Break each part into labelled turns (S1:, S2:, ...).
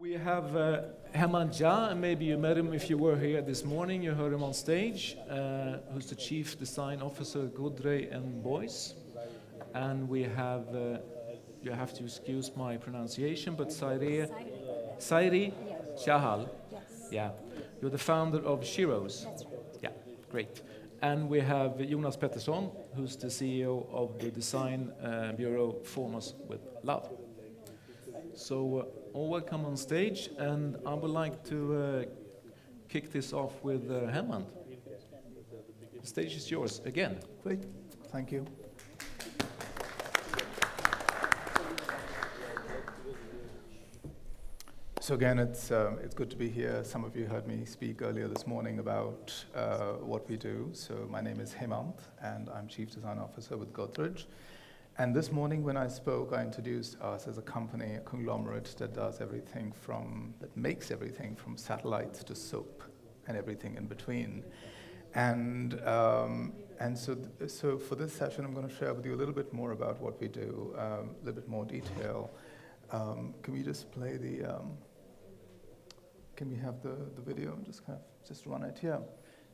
S1: We have Hemmant, and maybe you met him if you were here this morning. You heard him on stage, who's the Chief Design Officer at Godrej and Boyce. And we have, you have to excuse my pronunciation, but Sairee, Chahal.
S2: Yes.
S1: Yeah, you're the founder of Sheroes.
S2: That's right.
S1: Yeah, great. And we have Jonas Petterson, who's the CEO of the design bureau Form Us with Love. So all welcome on stage, and I would like to kick this off with Hemmant. The stage is yours again.
S3: Great, thank you. So again, it's good to be here. Some of you heard me speak earlier this morning about what we do. So my name is Hemmant, and I'm Chief Design Officer with Godrej. And this morning when I spoke, I introduced us as a company, a conglomerate that does everything that makes everything from satellites to soap and everything in between. And so for this session, I'm going to share with you a little bit more about what we do, a little bit more detail. Can we just play the, can we have the video? Just run it here.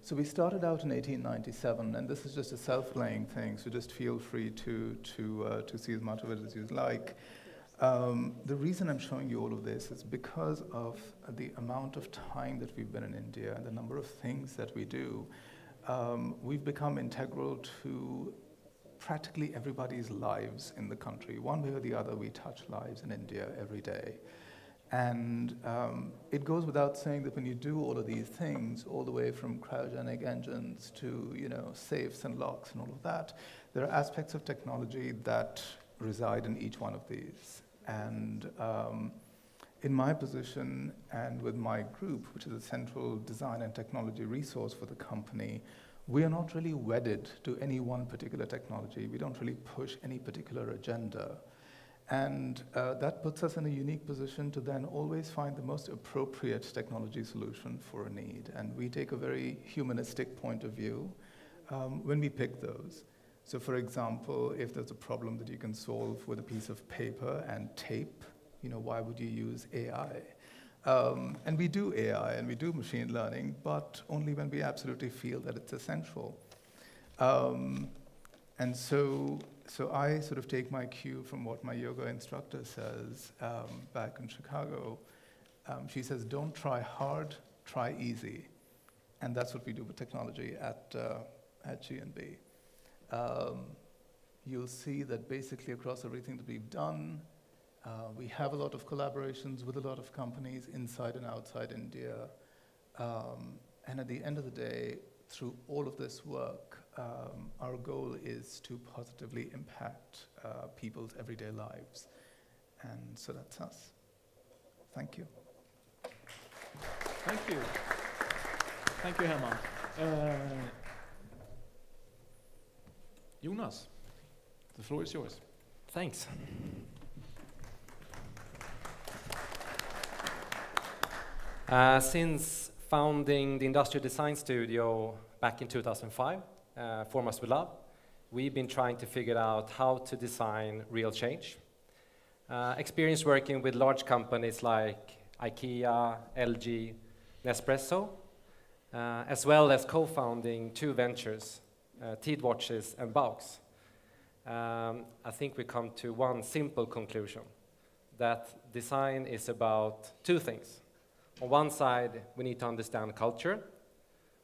S3: So we started out in 1897, and this is just a self-playing thing, so just feel free to see as much of it as you like. The reason I'm showing you all of this is because of the amount of time that we've been in India and the number of things that we do. We've become integral to practically everybody's lives in the country. One way or the other, we touch lives in India every day. And it goes without saying that when you do all of these things, all the way from cryogenic engines to safes and locks and all of that, there are aspects of technology that reside in each one of these. And in my position and with my group, which is a central design and technology resource for the company, we are not really wedded to any one particular technology. We don't really push any particular agenda. And that puts us in a unique position to then always find the most appropriate technology solution for a need. And we take a very humanistic point of view when we pick those. So for example, if there's a problem that you can solve with a piece of paper and tape, why would you use AI? And we do AI and we do machine learning, but only when we absolutely feel that it's essential. And so I sort of take my cue from what my yoga instructor says back in Chicago. She says, don't try hard, try easy. And that's what we do with technology at G&B. You'll see that basically across everything that we've done, we have a lot of collaborations with a lot of companies inside and outside India. And at the end of the day, through all of this work, our goal is to positively impact people's everyday lives. And so that's us. Thank you.
S1: Thank you. Thank you, Hemmant. Jonas, the floor is yours.
S4: Thanks. Since founding the Industrial Design Studio back in 2005, Form Us with Love, we've been trying to figure out how to design real change. Experience working with large companies like IKEA, LG, Nespresso, as well as co-founding 2 ventures, Teed Watches and Boyce. I think we come to one simple conclusion, that design is about 2 things. On one side, we need to understand culture.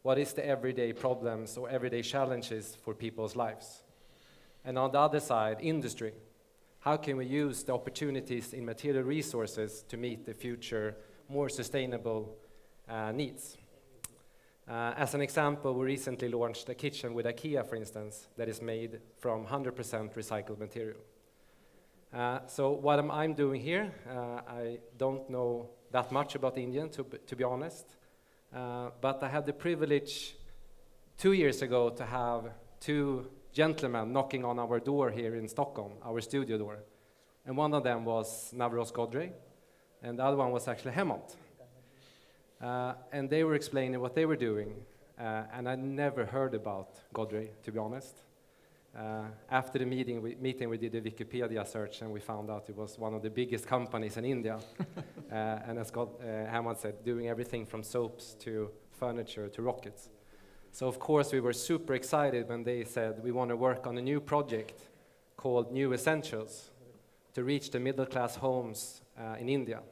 S4: What is the everyday problems or everyday challenges for people's lives? And on the other side, industry. How can we use the opportunities in material resources to meet the future more sustainable needs? As an example, we recently launched a kitchen with IKEA, for instance, that is made from 100% recycled material. So what am I doing here? I don't know that much about India, to be honest. But I had the privilege 2 years ago to have 2 gentlemen knocking on our door here in Stockholm, our studio door. And one of them was Godrej, and the other one was actually Hemmant. And they were explaining what they were doing, and I never heard about Godrej, to be honest. After the meeting, we did a Wikipedia search, and we found out it was one of the biggest companies in India. And as Hemmant said, doing everything from soaps to furniture to rockets. So of course we were super excited when they said we want to work on a new project called New Essentials to reach the middle class homes in India.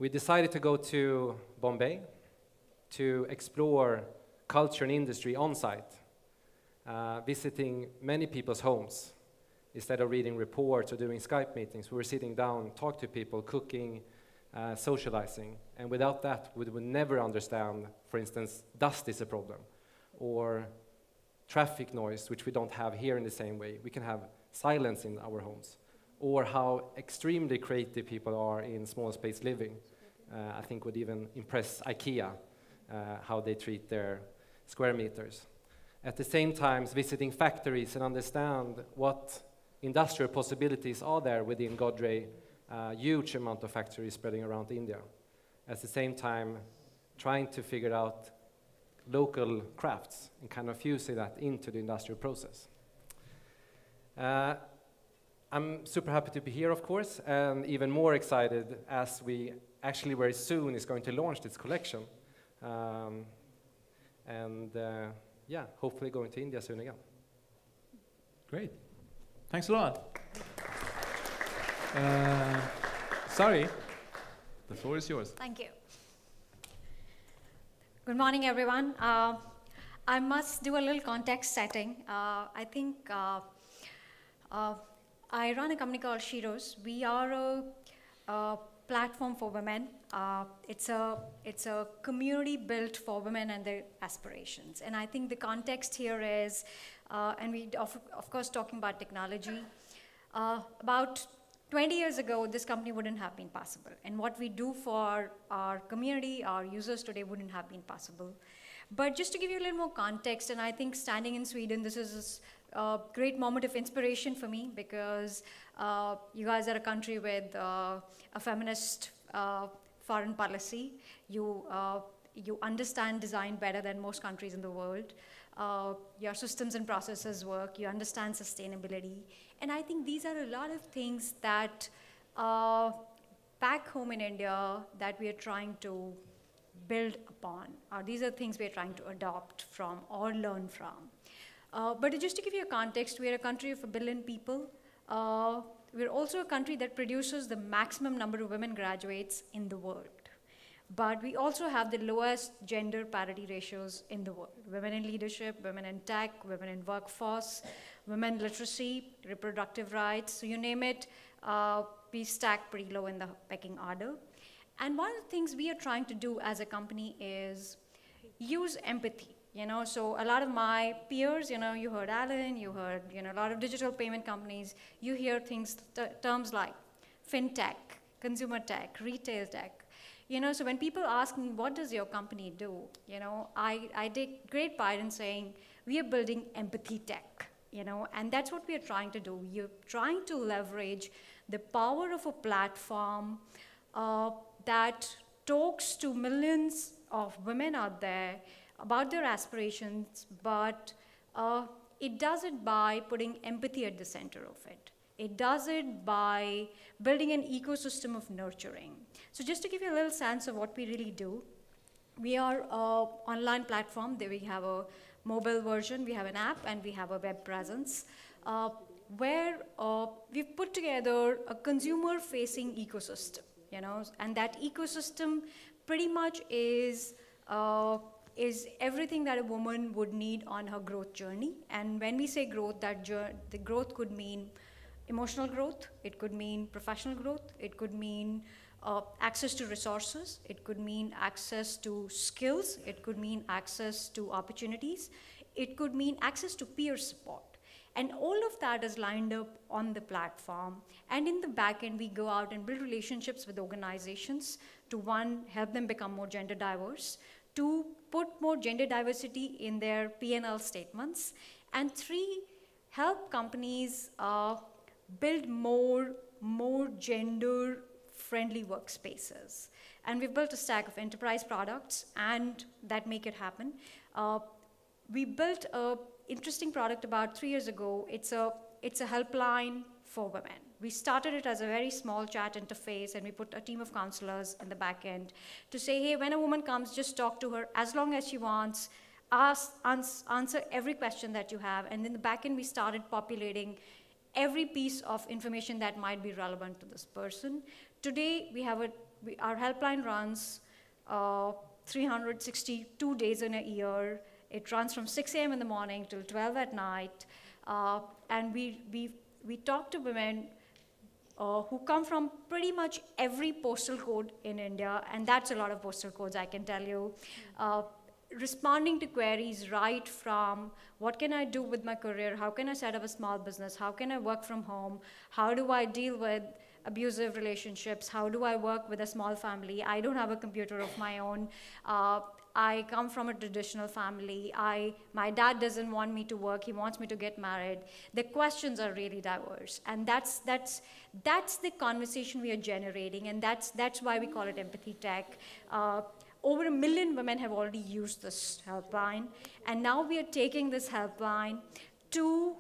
S4: We decided to go to Bombay to explore culture and industry on site, visiting many people's homes. Instead of reading reports or doing Skype meetings, we were sitting down, talk to people, cooking, socializing. And without that, we would never understand, for instance, dust is a problem, or traffic noise, which we don't have here in the same way. We can have silence in our homes, or how extremely creative people are in small space living. I think would even impress IKEA, how they treat their square meters. At the same time, visiting factories and understand what industrial possibilities are there within Godrej, huge amount of factories spreading around India. At the same time, trying to figure out local crafts and kind of fusing that into the industrial process. I'm super happy to be here, of course, and even more excited as we actually very soon is going to launch this collection. Yeah, hopefully going to India soon again.
S1: Great. Thanks a lot. Sairee, the floor is yours.
S2: Thank you. Good morning, everyone. I must do a little context setting. I think I run a company called Sheroes. We are a platform for women. It's a community built for women and their aspirations. And I think the context here is, and we of course talking about technology, about 20 years ago, this company wouldn't have been possible. And what we do for our community, our users today wouldn't have been possible. But just to give you a little more context, and I think standing in Sweden, this is a great moment of inspiration for me, because you guys are a country with a feminist foreign policy. You understand design better than most countries in the world. Your systems and processes work. You understand sustainability. And I think these are a lot of things that back home in India that we are trying to build upon. These are things we are trying to adopt from or learn from. But just to give you a context, we are a country of 1 billion people. We're also a country that produces the maximum number of women graduates in the world. But we also have the lowest gender parity ratios in the world. Women in leadership, women in tech, women in workforce, women literacy, reproductive rights, so you name it, we stack pretty low in the pecking order. And one of the things we are trying to do as a company is use empathy. So a lot of my peers, you heard Alan, you heard, a lot of digital payment companies, you hear terms like fintech, consumer tech, retail tech. So when people ask me, what does your company do? I take great pride in saying, we are building empathy tech, and that's what we are trying to do. We're trying to leverage the power of a platform that talks to millions of women out there about their aspirations, but it does it by putting empathy at the center of it. It does it by building an ecosystem of nurturing. So just to give you a little sense of what we really do, we are an online platform. We have a mobile version, we have an app, and we have a web presence where we've put together a consumer-facing ecosystem, and that ecosystem pretty much is everything that a woman would need on her growth journey. And when we say growth, the growth could mean emotional growth, it could mean professional growth, it could mean access to resources, it could mean access to skills, it could mean access to opportunities, it could mean access to peer support. And all of that is lined up on the platform. And in the back end, we go out and build relationships with organizations to, one, help them become more gender diverse, two, put more gender diversity in their P&L statements, and three, help companies build more gender-friendly workspaces. And we've built a stack of enterprise products and that make it happen. We built a interesting product about 3 years ago. It's a helpline for women. We started it as a very small chat interface, and we put a team of counselors in the back end to say, hey, when a woman comes, just talk to her as long as she wants, answer every question that you have. And in the back end, we started populating every piece of information that might be relevant to this person. Today, our helpline runs 362 days in a year. It runs from 6 a.m. in the morning till 12 at night. And we talk to women who come from pretty much every postal code in India, and that's a lot of postal codes, I can tell you. Responding to queries right from what can I do with my career, how can I set up a small business, how can I work from home, how do I deal with abusive relationships, how do I work with a small family, I don't have a computer of my own, I come from a traditional family, my dad doesn't want me to work, he wants me to get married. The questions are really diverse, and that's the conversation we are generating, and that's why we call it empathy tech. Over 1 million women have already used this helpline, and now we are taking this helpline to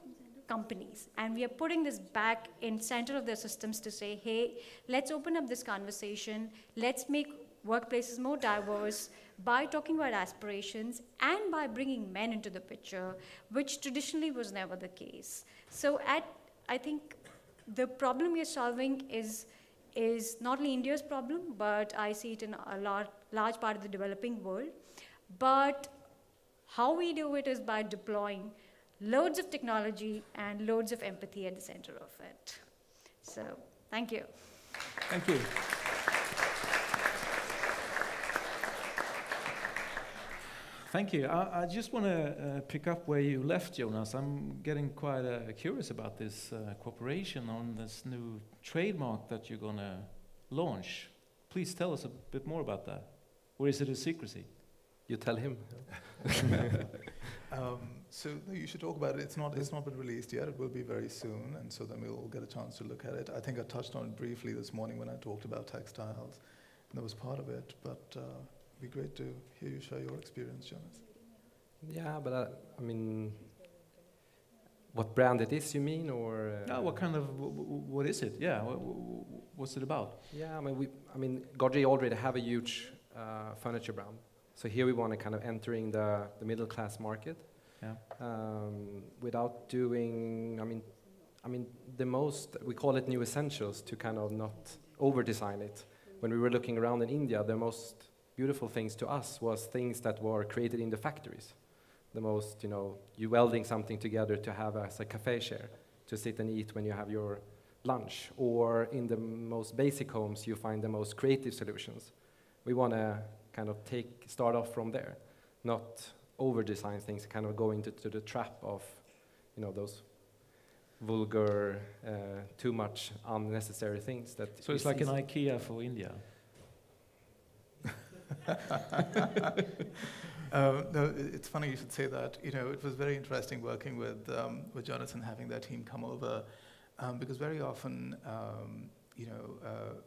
S2: companies, and we are putting this back in center of their systems to say, hey, let's open up this conversation, let's make workplaces more diverse by talking about aspirations and by bringing men into the picture, which traditionally was never the case. So I think the problem we are solving is not only India's problem, but I see it in a large part of the developing world. But how we do it is by deploying loads of technology and loads of empathy at the center of it. So, thank you.
S1: Thank you. Thank you. I just want to pick up where you left, Jonas. I'm getting quite curious about this cooperation on this new trademark that you're going to launch. Please tell us a bit more about that. Or is it a secrecy?
S4: You tell him.
S3: So you should talk about it. It's not been released yet. It will be very soon, and so then we'll get a chance to look at it. I think I touched on it briefly this morning when I talked about textiles, and that was part of it. But it'd be great to hear you share your experience, Jonas.
S4: Yeah, but I mean, what brand it is, you mean, or?
S1: What kind of? What is it? Yeah, what's it about?
S4: Yeah, I mean, Godrej already have a huge furniture brand. So here we want to kind of entering the middle class market. Yeah. Without doing, I mean, the most, we call it new essentials to kind of not over-design it. When we were looking around in India, the most beautiful things to us was things that were created in the factories. The most, you welding something together to have as a cafe chair to sit and eat when you have your lunch. Or in the most basic homes, you find the most creative solutions. We want to kind of start off from there, not over-design things, kind of go into the trap of, those vulgar, too much unnecessary things that.
S1: So it's like an IKEA for India.
S3: No, it's funny you should say that. It was very interesting working with Jonas and having their team come over, because very often,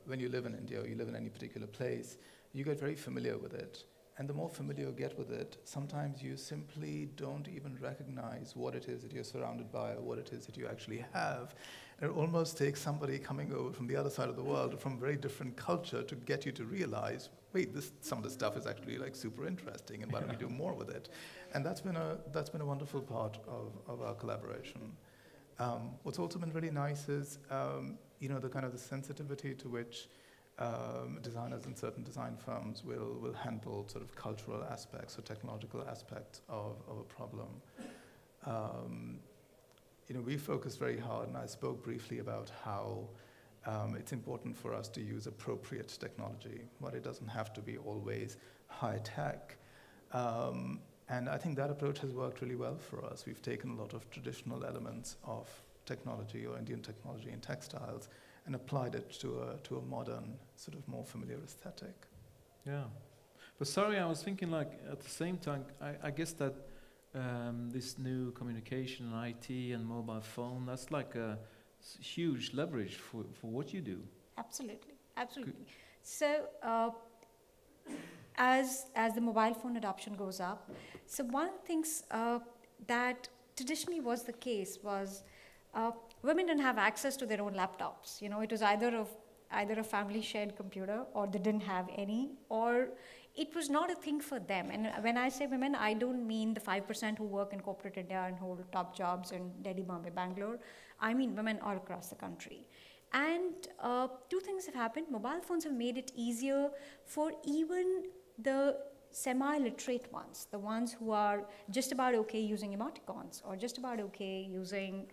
S3: when you live in India or you live in any particular place, you get very familiar with it. And the more familiar you get with it, sometimes you simply don't even recognize what it is that you're surrounded by or what it is that you actually have. And it almost takes somebody coming over from the other side of the world, from a very different culture, to get you to realize, wait, some of this stuff is actually like super interesting, and why don't we do more with it? And that's been a wonderful part of our collaboration. What's also been really nice is, the kind of the sensitivity to which designers in certain design firms will handle sort of cultural aspects or technological aspects of a problem. We focus very hard, and I spoke briefly about how it's important for us to use appropriate technology, but it doesn't have to be always high tech. And I think that approach has worked really well for us. We've taken a lot of traditional elements of technology or Indian technology in textiles and applied it to a modern, sort of more familiar aesthetic.
S1: Yeah. But sorry, I was thinking like at the same time, I guess that this new communication, IT and mobile phone, that's like a huge leverage for what you do.
S2: Absolutely, absolutely. Good. So as the mobile phone adoption goes up, so one of the things that traditionally was the case was women didn't have access to their own laptops. You know, it was either a family shared computer, or they didn't have any, or it was not a thing for them. And when I say women, I don't mean the 5% who work in corporate India and hold top jobs in Delhi, Bombay, Bangalore. I mean women all across the country. And two things have happened. Mobile phones have made it easier for even the semi-literate ones, the ones who are just about okay using emoticons, or just about okay using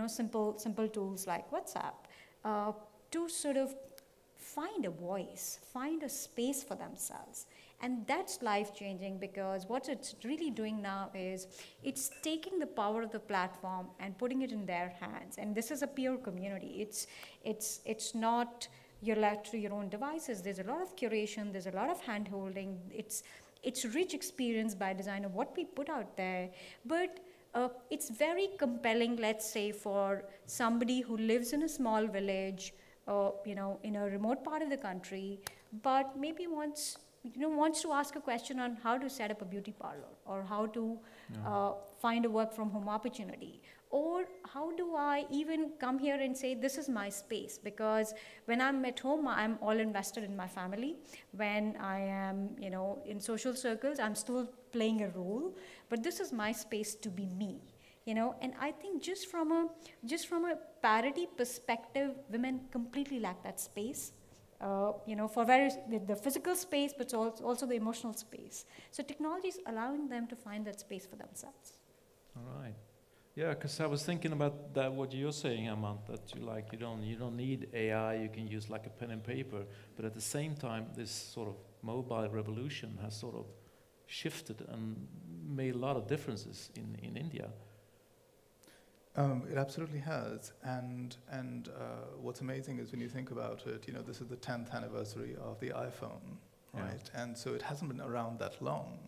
S2: simple tools like WhatsApp, to sort of find a voice, find a space for themselves. And that's life-changing, because what it's really doing now is it's taking the power of the platform and putting it in their hands. And this is a peer community. It's not you're left to your own devices. There's a lot of curation. There's a lot of hand-holding. It's rich experience by design of what we put out there. But it's very compelling, let's say, for somebody who lives in a small village, in a remote part of the country, but maybe wants to ask a question on how to set up a beauty parlor, or how to find a work from home opportunity, or how do I even come here and say this is my space, because when I'm at home, I'm all invested in my family. When I am, in social circles, I'm still playing a role, but this is my space to be me. And I think just from a parity perspective, women completely lack that space, for the physical space, but also the emotional space. So technology is allowing them to find that space for themselves.
S1: All right. Yeah, because I was thinking about that, what you're saying, Hemmant, that you don't need AI, you can use like a pen and paper, but at the same time, this sort of mobile revolution has sort of shifted and made a lot of differences in India.
S3: It absolutely has, and what's amazing is when you think about it, this is the 10th anniversary of the iPhone, right? And so it hasn't been around that long.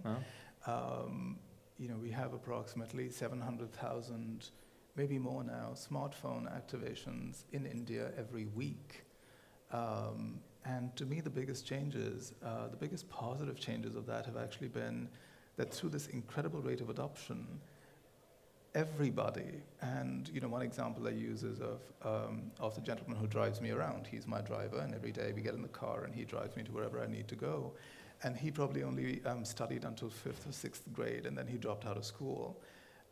S3: We have approximately 700,000, maybe more now, smartphone activations in India every week. And to me, the biggest changes, the biggest positive changes of that have actually been that through this incredible rate of adoption, everybody, and one example I use is of the gentleman who drives me around. He's my driver, and every day we get in the car and he drives me to wherever I need to go. And he probably only studied until 5th or 6th grade, and then he dropped out of school.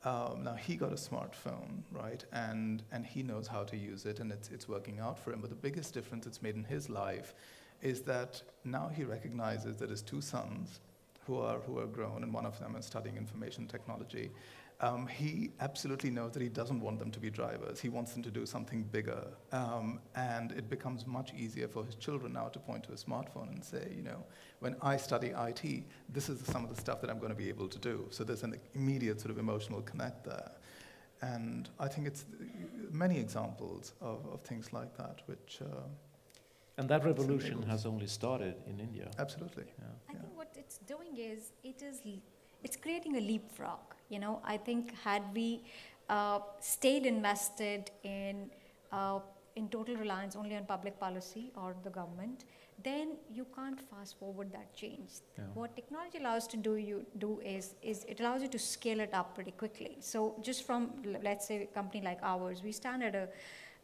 S3: Now he got a smartphone, right? And he knows how to use it, and it's working out for him. But the biggest difference it's made in his life is that now he recognizes that his two sons, who are grown, and one of them is studying information technology, he absolutely knows that he doesn't want them to be drivers. He wants them to do something bigger. And it becomes much easier for his children now to point to a smartphone and say, when I study IT, this is some of the stuff that I'm going to be able to do. So there's an immediate sort of emotional connect there. And I think it's many examples of things like that, which...
S1: and that revolution has only started in India.
S3: Absolutely.
S1: Yeah.
S2: I think what it's doing is, it's creating a leapfrog. I think had we stayed invested in total reliance only on public policy or the government, then you can't fast forward that change. Yeah. What technology allows to do is it allows you to scale it up pretty quickly. So just from, let's say, a company like ours, we stand at a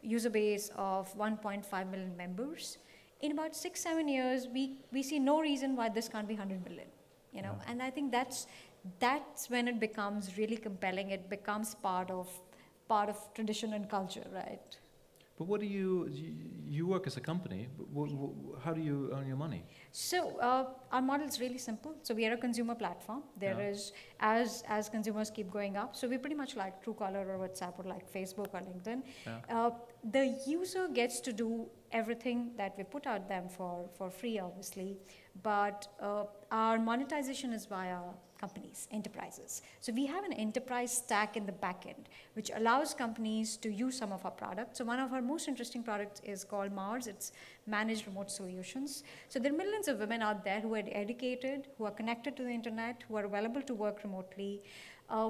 S2: user base of 1.5 million members. In about 6-7 years, we see no reason why this can't be 100 million. And I think that's when it becomes really compelling. It becomes part of tradition and culture, right?
S1: But what do you work as a company? How do you earn your money?
S2: So our model is really simple. So we are a consumer platform. There is, as consumers keep going up, so we're pretty much like Truecaller or WhatsApp or like Facebook or LinkedIn. Yeah. The user gets to do everything that we put out them for free, obviously, but our monetization is via companies, enterprises. So we have an enterprise stack in the back end, which allows companies to use some of our products. So one of our most interesting products is called Manr. It's Managed Remote Solutions. So there are millions of women out there who are educated, who are connected to the internet, who are available to work remotely.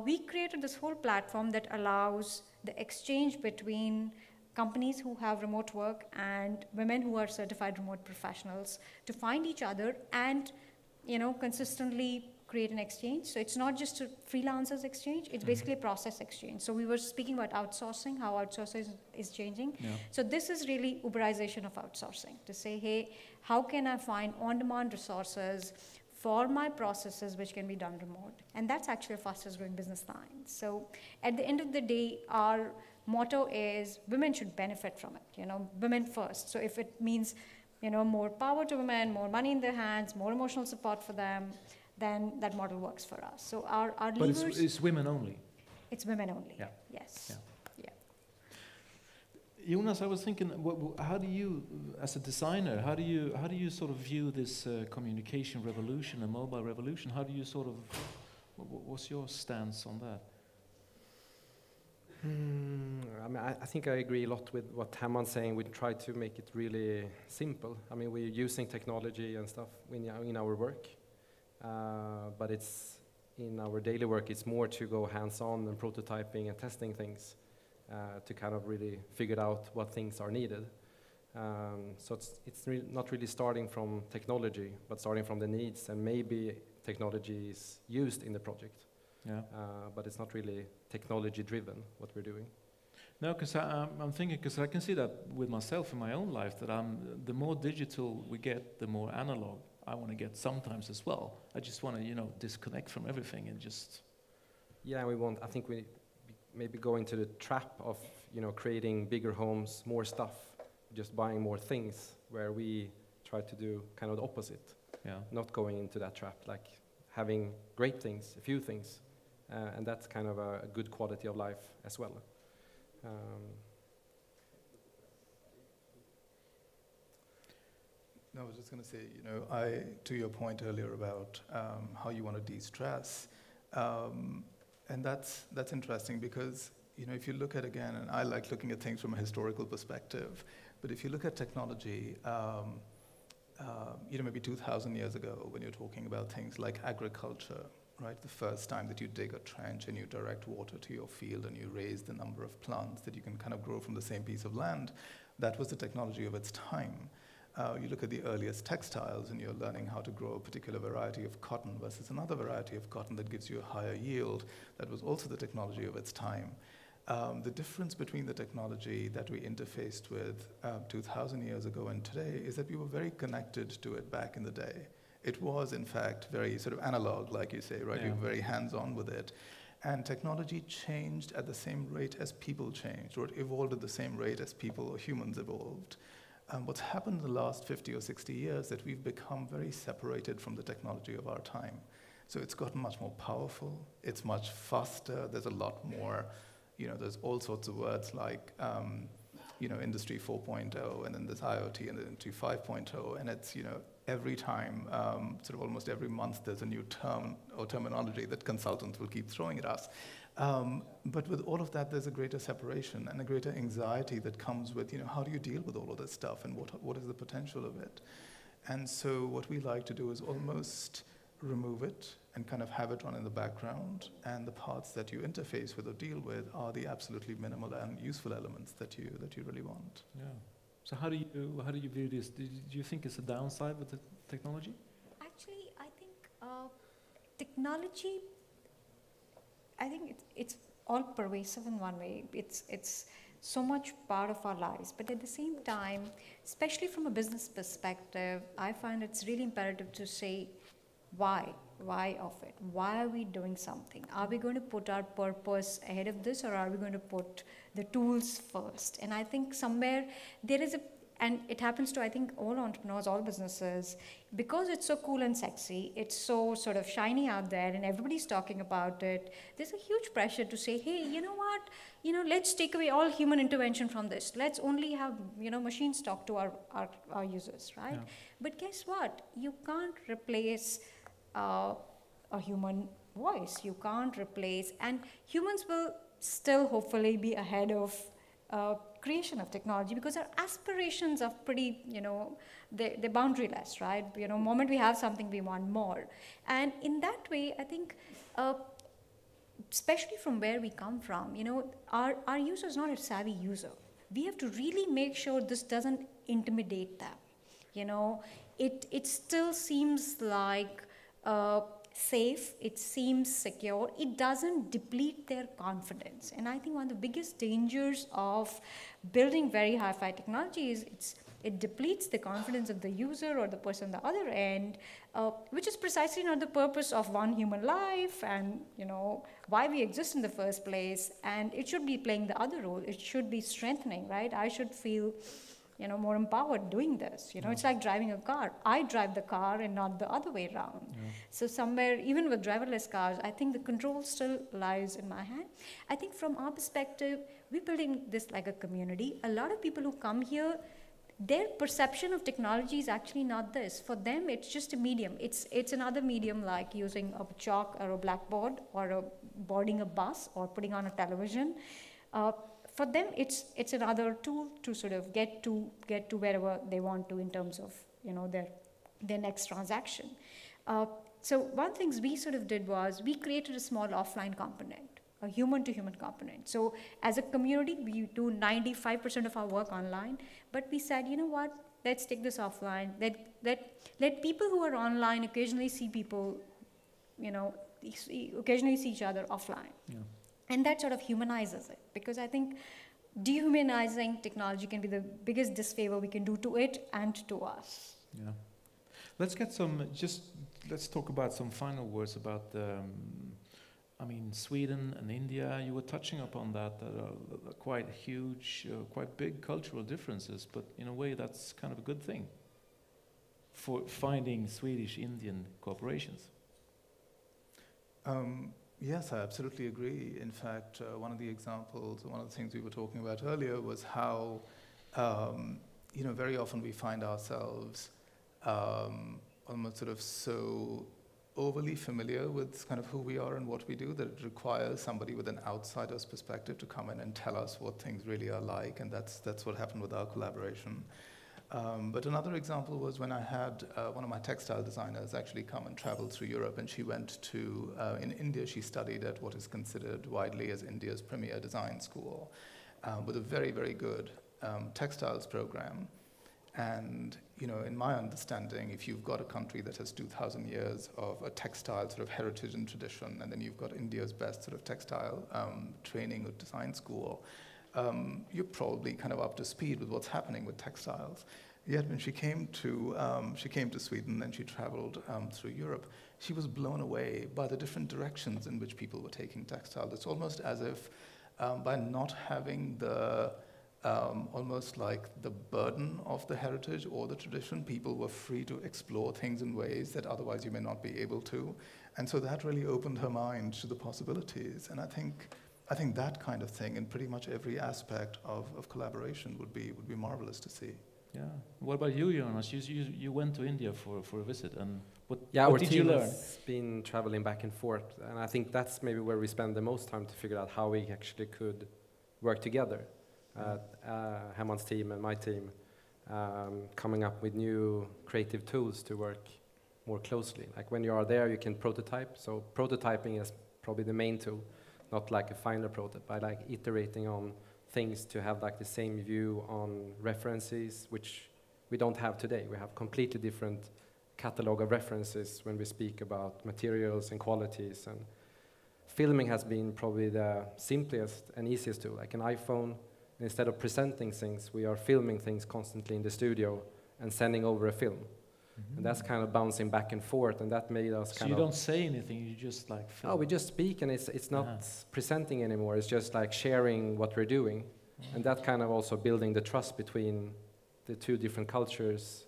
S2: We created this whole platform that allows the exchange between companies who have remote work and women who are certified remote professionals to find each other and consistently create an exchange. So it's not just a freelancers exchange, it's basically a process exchange. So we were speaking about outsourcing, how outsourcing is changing.
S1: Yeah.
S2: So this is really Uberization of outsourcing, to say, hey, how can I find on-demand resources for my processes which can be done remote? And that's actually the fastest growing business line. So at the end of the day, our motto is women should benefit from it, women first. So if it means, more power to women, more money in their hands, more emotional support for them, then that model works for us. So our
S1: But
S2: levers...
S1: it's women only?
S2: It's women only,
S1: yeah.
S2: Yes.
S1: Yeah. Jonas, I was thinking, how do you, as a designer, how do you sort of view this communication revolution and mobile revolution? How do you sort of, what's your stance on that?
S4: I mean, I think I agree a lot with what Hemmant's saying. We try to make it really simple. I mean, we're using technology and stuff in our work, but it's in our daily work. It's more to go hands-on and prototyping and testing things to kind of really figure out what things are needed. So it's not really starting from technology, but starting from the needs, and maybe technology is used in the project.
S1: Yeah.
S4: But it's not really technology-driven, what we're doing.
S1: No, because I'm thinking, because I can see that with myself in my own life, that the more digital we get, the more analog I want to get sometimes as well. I just want to, disconnect from everything and just...
S4: Yeah, I think we maybe go into the trap of, creating bigger homes, more stuff, just buying more things, where we try to do kind of the opposite.
S1: Yeah. Not
S4: going into that trap, like having great things, a few things, and that's kind of a good quality of life as well.
S3: No, I was just going to say, to your point earlier about how you want to de-stress, and that's interesting because, if you look at, again, and I like looking at things from a historical perspective, but if you look at technology, maybe 2,000 years ago, when you're talking about things like agriculture, right? The first time that you dig a trench and you direct water to your field and you raise the number of plants that you can kind of grow from the same piece of land, that was the technology of its time. You look at the earliest textiles and you're learning how to grow a particular variety of cotton versus another variety of cotton that gives you a higher yield. That was also the technology of its time. The difference between the technology that we interfaced with 2,000 years ago and today is that we were very connected to it back in the day. It was, in fact, very sort of analog, like you say, right? Yeah. You were very hands-on with it. And technology changed at the same rate as people changed, or it evolved at the same rate as people or humans evolved. What's happened in the last 50 or 60 years is that we've become very separated from the technology of our time. So it's gotten much more powerful, it's much faster, there's a lot more, there's all sorts of words like, Industry 4.0, and then there's IoT, and then Industry 5.0, and it's, every time, sort of almost every month, there's a new term or terminology that consultants will keep throwing at us. But with all of that, there's a greater separation and a greater anxiety that comes with, how do you deal with all of this stuff, and what is the potential of it? And so what we like to do is almost remove it and kind of have it run in the background, and the parts that you interface with or deal with are the absolutely minimal and useful elements that you really want.
S1: Yeah. So how do you view this? Do you think it's a downside with the technology?
S2: Actually, I think technology, I think it's all pervasive in one way. It's so much part of our lives, but at the same time, especially from a business perspective, I find it's really imperative to say why of it? Why are we doing something? Are we going to put our purpose ahead of this, or are we going to put the tools first? And I think somewhere there is and it happens to, I think, all entrepreneurs, all businesses, because it's so cool and sexy, it's so sort of shiny out there and everybody's talking about it, there's a huge pressure to say, hey, you know what, let's take away all human intervention from this. Let's only have, machines talk to our users, right? Yeah. But guess what? You can't replace a human voice. You can't replace, and humans will still hopefully be ahead of creation of technology, because our aspirations are pretty, they're boundaryless, right? Moment we have something, we want more. And in that way, I think, especially from where we come from, our user is not a savvy user. We have to really make sure this doesn't intimidate them. It still seems like safe, it seems secure, it doesn't deplete their confidence. And I think one of the biggest dangers of building very hi-fi technology is it depletes the confidence of the user or the person on the other end, which is precisely not the purpose of one human life and, you know, why we exist in the first place. And it should be playing the other role. It should be strengthening, right? I should feel, you know, more empowered doing this. You know, it's like driving a car. I drive the car and not the other way around. So somewhere, even with driverless cars, I think the control still lies in my hand. I think from our perspective, we're building this like a community. A lot of people who come here, their perception of technology is actually not this. For them, it's just a medium. It's another medium like using a chalk or a blackboard or boarding a bus or putting on a television. For them, it's another tool to sort of get to wherever they want to in terms of, you know, their next transaction. So one of the things we sort of did was we created a small offline component, a human-to-human component. So as a community, we do 95% of our work online, but we said, you know what, let's take this offline. Let people who are online occasionally see people, you know, occasionally see each other offline. Yeah. And that sort of humanizes it, because I think dehumanizing technology can be the biggest disfavor we can do to it and to us.
S1: Yeah. Let's get some, let's talk about some final words about I mean, Sweden and India, you were touching upon that, quite huge, quite big cultural differences, but in a way that's kind of a good thing for finding Swedish-Indian cooperations.
S3: Yes, I absolutely agree. In fact, one of the examples, one of the things we were talking about earlier was how, you know, very often we find ourselves almost sort of so overly familiar with kind of who we are and what we do that it requires somebody with an outsider's perspective to come in and tell us what things really are like, and that's what happened with our collaboration. But another example was when I had one of my textile designers actually come and travel through Europe, and she went to, in India, she studied at what is considered widely as India's premier design school, with a very, very good textiles program. And, you know, in my understanding, if you've got a country that has 2,000 years of a textile sort of heritage and tradition, and then you've got India's best sort of textile training or design school, you're probably kind of up to speed with what's happening with textiles. Yet when she came to Sweden and she traveled through Europe, she was blown away by the different directions in which people were taking textile. It's almost as if by not having the almost like the burden of the heritage or the tradition, people were free to explore things in ways that otherwise you may not be able to. And so that really opened her mind to the possibilities. And I think that kind of thing in pretty much every aspect of collaboration would be marvelous to see.
S1: Yeah. What about you, Jonas? You went to India for a visit, and what did you learn?
S4: Our team has been traveling back and forth, and I think that's maybe where we spend the most time to figure out how we actually could work together. Hemmant's team and my team, coming up with new creative tools to work more closely. Like when you are there, you can prototype. So prototyping is probably the main tool, not like a final prototype, but like iterating on things to have like the same view on references, which we don't have today. We have completely different catalog of references when we speak about materials and qualities. And filming has been probably the simplest and easiest tool, like an iPhone. Instead of presenting things, we are filming things constantly in the studio and sending over a film. Mm-hmm. And that's kind of bouncing back and forth, and that made us kind of...
S1: So you don't say anything, you just like film?
S4: Oh, we just speak, and it's not presenting anymore, it's just like sharing what we're doing. Mm-hmm. And that kind of also building the trust between the two different cultures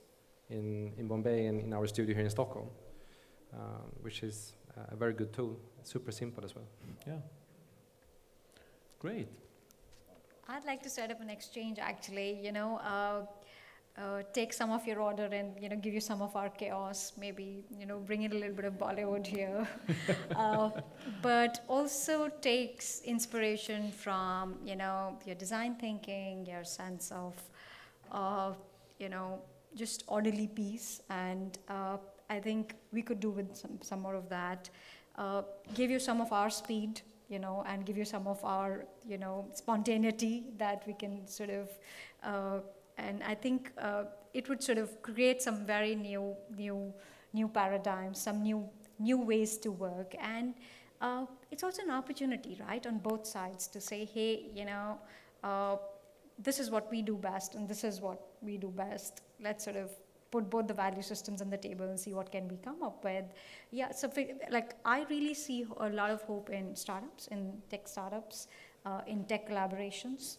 S4: in Bombay and in our studio here in Stockholm, which is a very good tool. It's super simple as well.
S1: Yeah. Great.
S2: I'd like to set up an exchange, actually, you know, take some of your order and, you know, give you some of our chaos, maybe, you know, bring in a little bit of Bollywood here. But also takes inspiration from, you know, your design thinking, your sense of, you know, just orderly piece. And I think we could do with some more of that. Give you some of our speed, you know, and give you some of our, you know, spontaneity that we can sort of, and I think it would sort of create some very new paradigms, some new new ways to work. And it's also an opportunity, right, on both sides to say, hey, you know, this is what we do best and this is what we do best. Let's sort of put both the value systems on the table and see what can we come up with. Yeah, so like I really see a lot of hope in startups, in tech startups, in tech collaborations,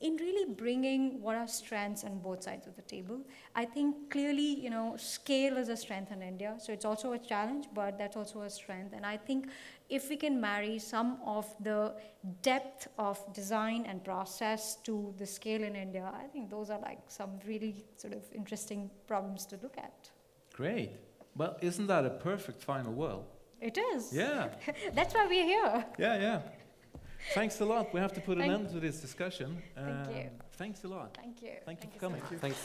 S2: in really bringing what are strengths on both sides of the table. I think clearly, you know, scale is a strength in India, so it's also a challenge, but that's also a strength. And I think if we can marry some of the depth of design and process to the scale in India, I think those are like some really sort of interesting problems to look at.
S1: Great. Well, isn't that a perfect final word?
S2: It is.
S1: Yeah.
S2: That's why we're here.
S1: Yeah, yeah. Thanks a lot. We have to put an end to this discussion.
S2: Thank you.
S1: Thanks a lot.
S2: Thank you.
S1: Thank you for
S2: so
S1: coming.
S2: much.
S4: Thanks.